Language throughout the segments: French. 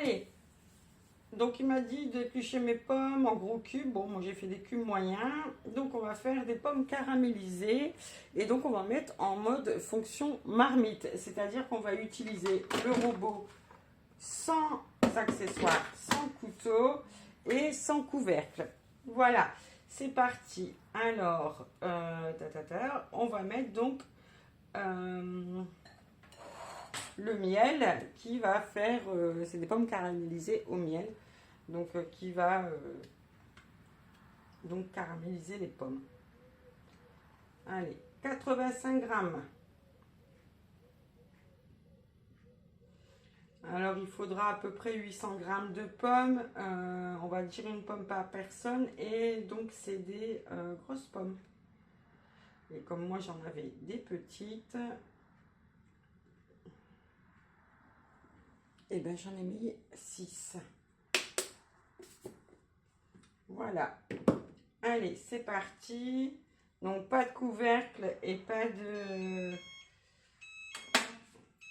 Allez, donc il m'a dit d'éplucher mes pommes en gros cubes. Bon, moi j'ai fait des cubes moyens. Donc on va faire des pommes caramélisées. Et donc on va mettre en mode fonction marmite. C'est-à-dire qu'on va utiliser le robot sans accessoires, sans couteau et sans couvercle. Voilà, c'est parti. Alors, on va mettre donc le miel qui va faire, c'est des pommes caramélisées au miel, donc qui va donc caraméliser les pommes. Allez, 85 grammes. Alors il faudra à peu près 800 grammes de pommes, on va dire une pomme par personne, et donc c'est des grosses pommes. Et comme moi j'en avais des petites, et ben j'en ai mis 6. Voilà. Allez, c'est parti. Donc pas de couvercle et pas de...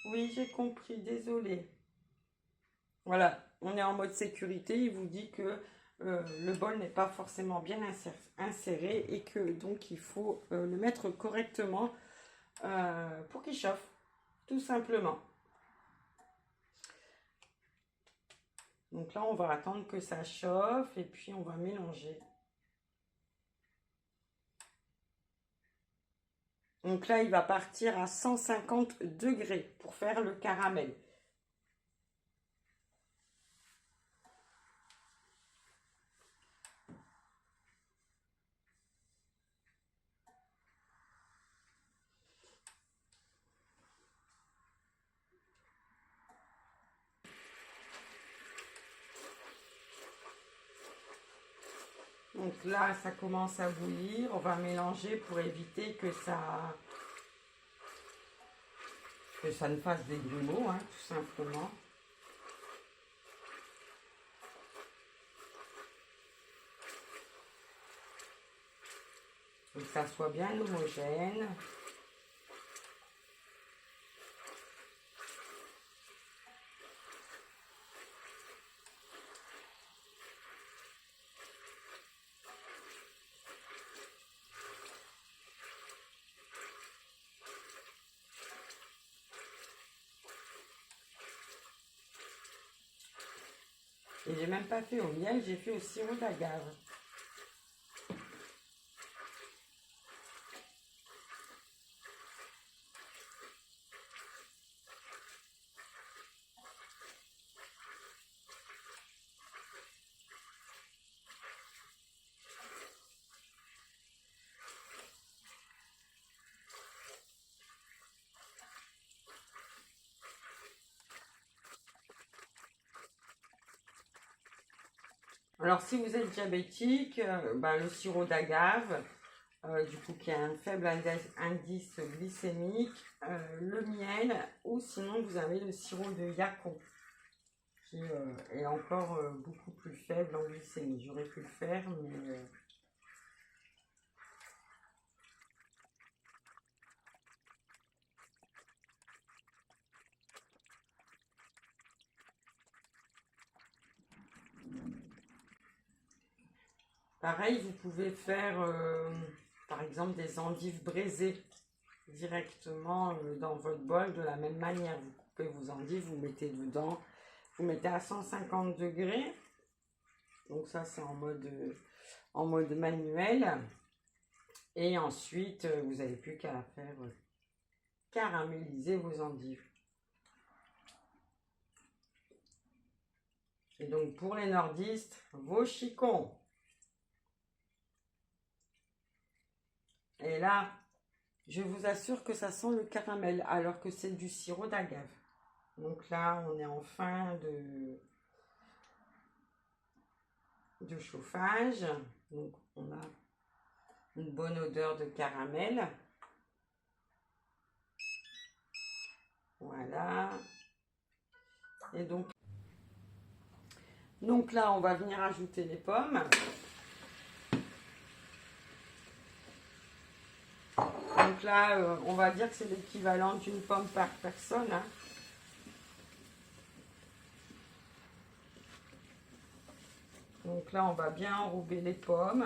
Oui, j'ai compris, désolé. Voilà, on est en mode sécurité. Il vous dit que le bol n'est pas forcément bien inséré et que donc il faut le mettre correctement pour qu'il chauffe, tout simplement. Donc là, on va attendre que ça chauffe et puis on va mélanger. Donc là, il va partir à 150 degrés pour faire le caramel. Donc là, ça commence à bouillir. On va mélanger pour éviter que ça ne fasse des grumeaux, hein, tout simplement. Donc ça soit bien homogène. Et j'ai même pas fait au miel, j'ai fait au sirop d'agave. Alors si vous êtes diabétique, le sirop d'agave, du coup qui a un faible indice glycémique, le miel, ou sinon vous avez le sirop de yacon qui est encore beaucoup plus faible en glycémie. J'aurais pu le faire, mais pareil, vous pouvez faire par exemple des endives braisées directement dans votre bol de la même manière. Vous coupez vos endives, vous mettez dedans, vous mettez à 150 degrés. Donc ça c'est en mode manuel. Et ensuite, vous n'avez plus qu'à faire caraméliser vos endives. Et donc pour les nordistes, vos chicons. Et là, je vous assure que ça sent le caramel, alors que c'est du sirop d'agave. Donc là, on est en fin de chauffage. Donc on a une bonne odeur de caramel. Voilà. Et donc là, on va venir ajouter les pommes. Donc là, on va dire que c'est l'équivalent d'une pomme par personne. Hein. Donc là, on va bien enrober les pommes.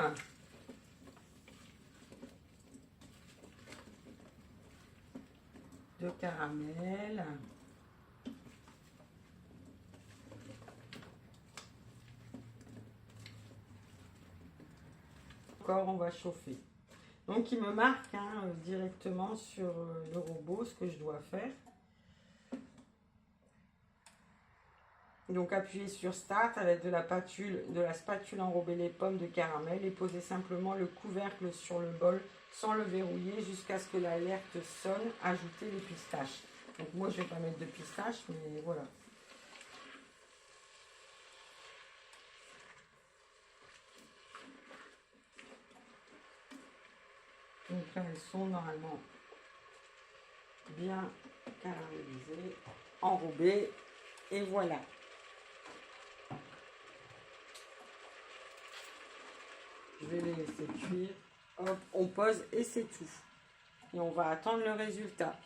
De caramel. Encore, on va chauffer. Donc, il me marque directement sur le robot ce que je dois faire. Donc, appuyez sur Start avec de la spatule enrober les pommes de caramel et posez simplement le couvercle sur le bol sans le verrouiller jusqu'à ce que l'alerte sonne. Ajoutez les pistaches. Donc, moi, je ne vais pas mettre de pistaches, mais voilà. Donc là, elles sont normalement bien caramélisées, enrobées, et voilà. Je vais les laisser cuire. Hop, on pose et c'est tout. Et on va attendre le résultat.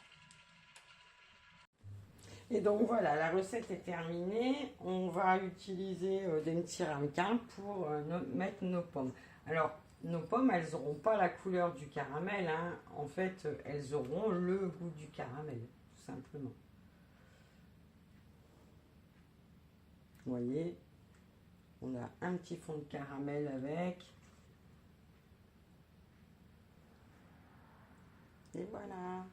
Et donc voilà, la recette est terminée. On va utiliser des petits ramequins pour mettre nos pommes. Alors, nos pommes, elles n'auront pas la couleur du caramel. En fait, elles auront le goût du caramel, tout simplement. Vous voyez, on a un petit fond de caramel avec. Et voilà.